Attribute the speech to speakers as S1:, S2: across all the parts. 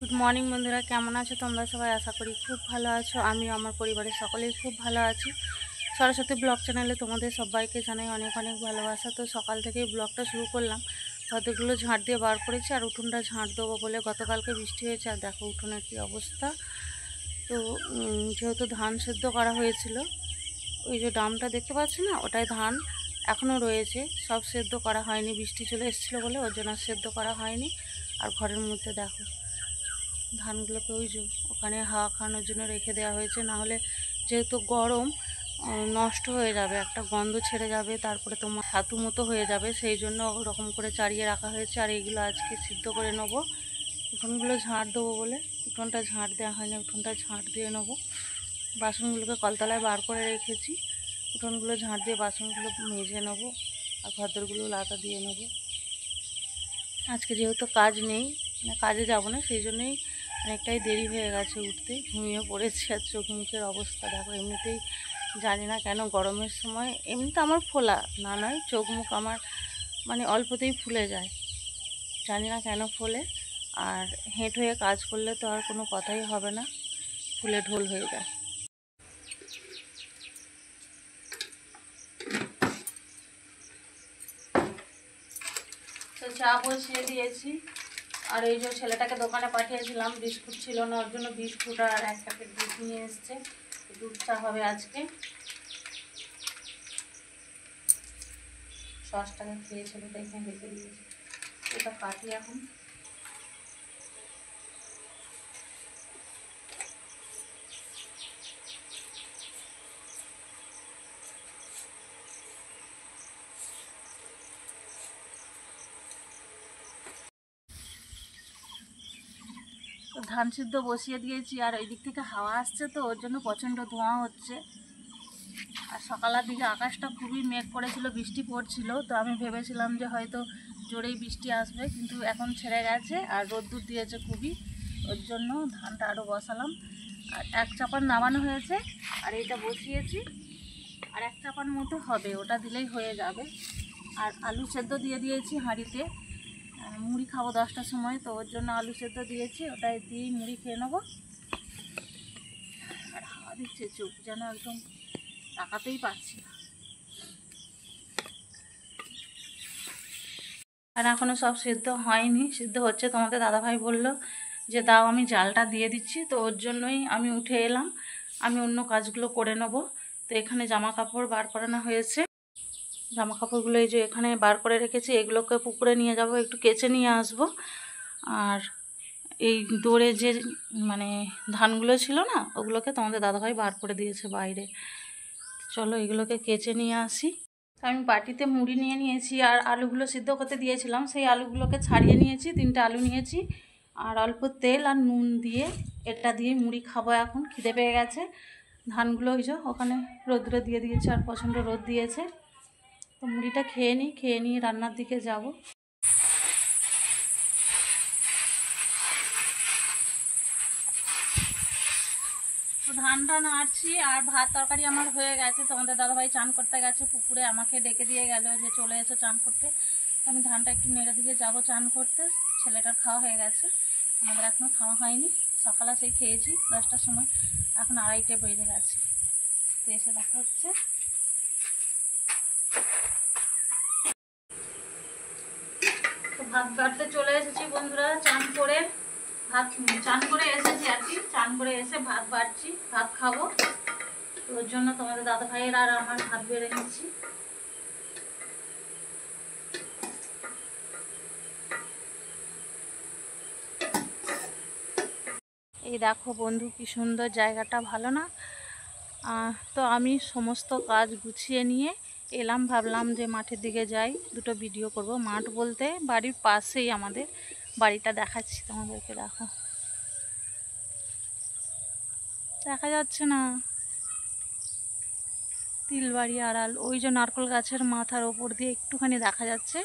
S1: Good morning বন্ধুরা, কেমন আছো তোমরা সবাই? আশা করি খুব ভালো আছো। আমি আমার পরিবারের সকলেই খুব ভালো আছি। সরস্বতী ব্লগ চ্যানেলে তোমাদের সবাইকে জানাই অনেক অনেক ভালোবাসা। তো সকাল থেকেই ব্লগটা শুরু করলাম। ঘরগুলো ঝাঁট দিয়ে বার করেছি, আর উঠোনটা ঝাঁট দেবো বলে। গতকালকে বৃষ্টি হয়েছে, আর দেখো উঠোনের কী অবস্থা। তো যেহেতু ধান সেদ্ধ করা হয়েছিল, ওই যে ডামটা দেখতে পাচ্ছি না, ওটাই ধান এখনও রয়েছে, সব সেদ্ধ করা হয়নি। বৃষ্টি চলে এসেছিলো বলে ওর জন্য সেদ্ধ করা হয়নি। আর ঘরের মধ্যে দেখো ধানগুলোকে ওই যে ওখানে হাওয়া খাওয়ানোর জন্য রেখে দেওয়া হয়েছে, নাহলে যেহেতু গরম নষ্ট হয়ে যাবে, একটা গন্ধ ছেড়ে যাবে, তারপরে তোমার ছাতু মতো হয়ে যাবে, সেই জন্য ওরকম করে চারিয়ে রাখা হয়েছে। আর এইগুলো আজকে সিদ্ধ করে নেবো, উঠোনগুলো ঝাঁট দেবো বলে। উঠোনটা ঝাঁট দেওয়া হয়নি, উঠোনটা ঝাঁট দিয়ে নেবো। বাসনগুলোকে কলতলায় বার করে রেখেছি, উঠোনগুলো ঝাঁট দিয়ে বাসনগুলো মেজে নেবো, আর ঘরদোরগুলো লাতা দিয়ে নেবো। আজকে যেহেতু কাজ নেই, মানে কাজে যাব না, সেই জন্যই অনেকটাই দেরি হয়ে গেছে উঠতে। ঘুমিয়ে পড়েছি, আর চোখ মুখের অবস্থা দেখো। এমনিতেই জানি না কেন গরমের সময় এমনিতে আমার ফোলা না নয়, চোখ মুখ আমার মানে অল্পতেই ফুলে যায়, জানি না কেন ফোলে। আর হেঁট হয়ে কাজ করলে তো আর কোনো কথাই হবে না, ফুলে ঢোল হয়ে যায়। তো চা বসিয়ে দিয়েছি। আর এই যে ছেলেটাকে দোকানে পাঠিয়েছিলাম, বিস্কুট ছিল না, ওর জন্য বিস্কুট আর এক প্যাকেট দুধ নিয়ে এসছে। দুধ চা হবে আজকে। সসটাকে খেয়ে ছেলেটা এখানে রেখে দিয়েছি, এটা কাটি এখন। তো ধান সিদ্ধ বসিয়ে দিয়েছি, আর ওই দিক থেকে হাওয়া আসছে, তো ওর জন্য প্রচণ্ড ধোঁয়া হচ্ছে। আর সকালের দিকে আকাশটা খুবই মেঘ করেছিল, বৃষ্টি পড়ছিল, তো আমি ভেবেছিলাম যে হয়তো জোরেই বৃষ্টি আসবে, কিন্তু এখন ছেড়ে গেছে আর রোদ্দুর দিয়েছে খুবই। ওর জন্য ধানটা আরও বসালাম। আর এক চাপান নামানো হয়েছে, আর এইটা বসিয়েছি, আর এক চাপান মতো হবে, ওটা দিলেই হয়ে যাবে। আর আলু সেদ্ধ দিয়ে দিয়েছি হাঁড়িতে, মুড়ি খাবো 10টার সময়, তো ওর জন্য আলু সেদ্ধ দিয়েছি, ওটাই দিয়েই মুড়ি খেয়ে নেবো। আর হাওয়া দিচ্ছে, চোখ যেন একদম তাকাতেই পারছি না। আর এখনও সব সিদ্ধ হয়নি, সিদ্ধ হচ্ছে। তোমাদের দাদাভাই বলল যে দাও আমি জালটা দিয়ে দিচ্ছি, তো ওর জন্যই আমি উঠে এলাম। আমি অন্য কাজগুলো করে নেব। তো এখানে জামা কাপড় বার করানো হয়েছে, জামা কাপড়গুলো এই যে এখানে বার করে রেখেছি, এগুলোকে পুকুরে নিয়ে যাব, একটু কেচে নিয়ে আসব। আর এই দৌড়ে যে মানে ধানগুলো ছিল না, ওগুলোকে তোমাদের দাদাভাই বার করে দিয়েছে বাইরে। চলো এগুলোকে কেচে নিয়ে আসি। আমি বাটিতে মুড়ি নিয়ে নিয়েছি, আর আলুগুলো সিদ্ধ করতে দিয়েছিলাম, সেই আলুগুলোকে ছাড়িয়ে নিয়েছি, 3টে আলু নিয়েছি, আর অল্প তেল আর নুন দিয়ে এটা দিয়ে মুড়ি খাবো। এখন খিদে পেয়ে গেছে। ধানগুলো ওই যে ওখানে রোদ্রে দিয়ে দিয়েছে, আর প্রচণ্ড রোদ দিয়েছে। তো মুড়িটা খেয়ে নিই, খেয়ে নিয়ে রান্নার দিকে যাব। তো ধানটা নাড়ছি, আর ভাত তরকারি আমার হয়ে গেছে। তোমাদের দাদাভাই চান করতে গেছে পুকুরে, আমাকে ডেকে দিয়ে গেল যে চলে এসো চান করতে। আমি ধানটা একটু নেড়ে দিয়ে যাবো চান করতে। ছেলেটার খাওয়া হয়ে গেছে, আমাদের এখনও খাওয়া হয়নি। সকালে সেই খেয়েছি 10টার সময়, এখন 2:30 বেজে গেছে। তো এসে দেখা হচ্ছে। তো ভাত বাড়তে চলে এসেছি বন্ধুরা, চান করে চান করে এসেছি আর কি। চান করে এসে ভাত বাড়ছি, ভাত খাবো। ওর জন্য তোমাদের দাদা ভাইয়ের আর আমার ভাত বেড়ে নিচ্ছি। এই দেখো বন্ধু, কি সুন্দর জায়গাটা, ভালো না? তো আমি সমস্ত কাজ গুছিয়ে নিয়ে এলাম, ভাবলাম যে মাঠের দিকে যাই, দুটো ভিডিও করব। মাঠ বলতে বাড়ির পাশেই আমাদের বাড়িটা, দেখাচ্ছি তোমাদেরকে। দেখো, দেখা যাচ্ছে না? তিলবাড়ি আড়াল, ওই যে নারকেল গাছের মাথার ওপর দিয়ে একটুখানি দেখা যাচ্ছে,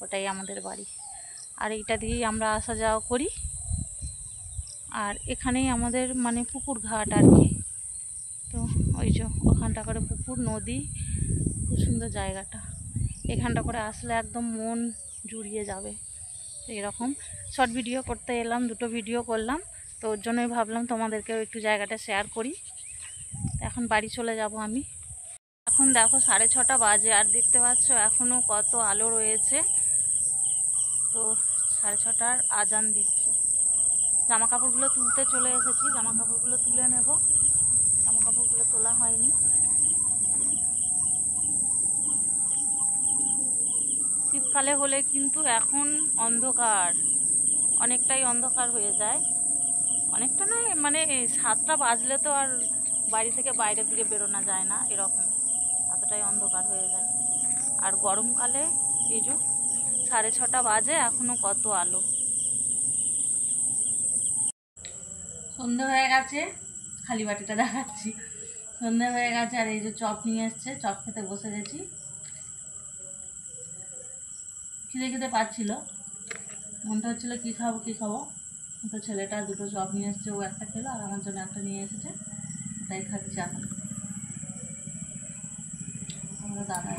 S1: ওটাই আমাদের বাড়ি। আর এইটা দিয়েই আমরা আসা যাওয়া করি। আর এখানেই আমাদের মানে পুকুর ঘাট আর কি। তো ওই যে ওখানটা করে পুকুর, নদী, খুব সুন্দর জায়গাটা। এখানটা করে আসলে একদম মন জুড়িয়ে যাবে। এরকম শর্ট ভিডিও করতে এলাম, দুটো ভিডিও করলাম, তো ওর জন্যই ভাবলাম তোমাদেরকেও একটু জায়গাটা শেয়ার করি। এখন বাড়ি চলে যাব আমি। এখন দেখো 6:30 বাজে, আর দেখতে পাচ্ছ এখনও কত আলো রয়েছে। তো 6:30 আজান দিচ্ছে। জামা কাপড়গুলো তুলতে চলে এসেছি, জামা কাপড়গুলো তুলে নেব। জামা কাপড়গুলো তোলা হয়নি। শীতকালে হলে কিন্তু এখন অন্ধকার, অনেকটাই অন্ধকার হয়ে যায়। অনেকটা নয়, মানে 7টা বাজলে তো আর বাড়ি থেকে বাইরের দিকে বেরোনো যায় না, এরকম এতটাই অন্ধকার হয়ে যায়। আর গরমকালে এই যে 6:30 বাজে, এখনো কত আলো। সন্ধে হয়ে গেছে, খালি বাটিটা দেখাচ্ছি। সন্ধে হয়ে গেছে, আর এই যে চপ নিয়ে এসছে, চপ খেতে বসে গেছি। খিদে খিদে পাচ্ছিল, মনটা হচ্ছিল কী খাবো কী খাবো। তো ছেলেটা দুটো চপ নিয়ে এসছে, ও একটা খেলো, আর আমার জন্য একটা নিয়ে এসেছে, ওটাই খাচ্ছি এখন। আমরা দাদা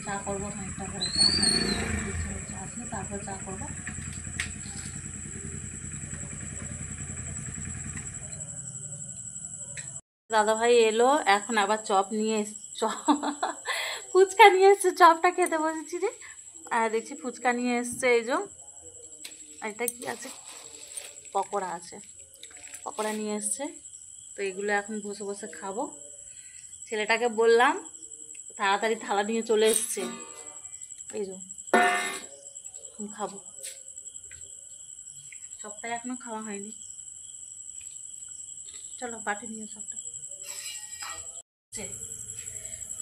S1: চা করবো খানিকটা করে, চা আসলে তারপর চা করবো। দাদাভাই এলো, এখন আবার চপ নিয়ে ফুচকা নিয়ে এসছে। চপটা খেতে বসেছি রে, আর দেখছি ফুচকা নিয়ে এসছে। এই যে এটা কি আছে, পকোড়া আছে, পকোড়া নিয়ে এসছে। তো এগুলো এখন বসে বসে খাবো। ছেলেটাকে বললাম, তাড়াতাড়ি থালা নিয়ে চলে এসছে। এই যে খাবো, চপটাই এখনো খাওয়া হয়নি। চলো বাটি নিয়ে সবটা।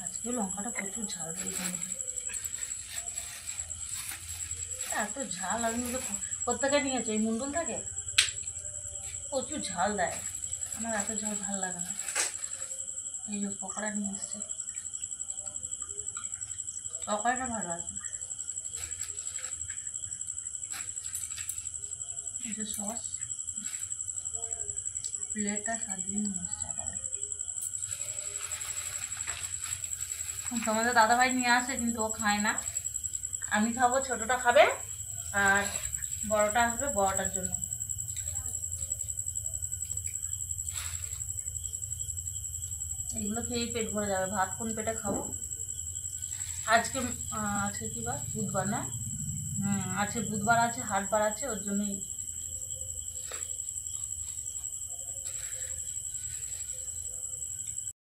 S1: আজকে লঙ্কাটা প্রচুর ঝাল দিয়েছে, এত ঝাল। আমি কোথেকে নিয়েছো, এই মুন্ডুল থেকে? প্রচুর ঝাল দেয়, আমার এত ঝাল ভাল লাগে না। এই যে পকোড়া নিয়ে এসছে, পকোড়াটা ভালো আছে। এই যে সস, প্লেটটা সাজিয়ে নিয়ে এসছে। তোমাদের দাদাভাই নিয়ে আসে, কিন্তু ও খায় না। আমি খাবো, ছোটটা খাবে, আর বড়টা আসবে বড়টার জন্য। এগুলো খেয়েই পেট ভরে যাবে, ভাত কোন পেটে খাবো। আজকে কি বার? বুধবার না? আজকে বুধবার আছে, হাটবার আছে, ওর জন্যই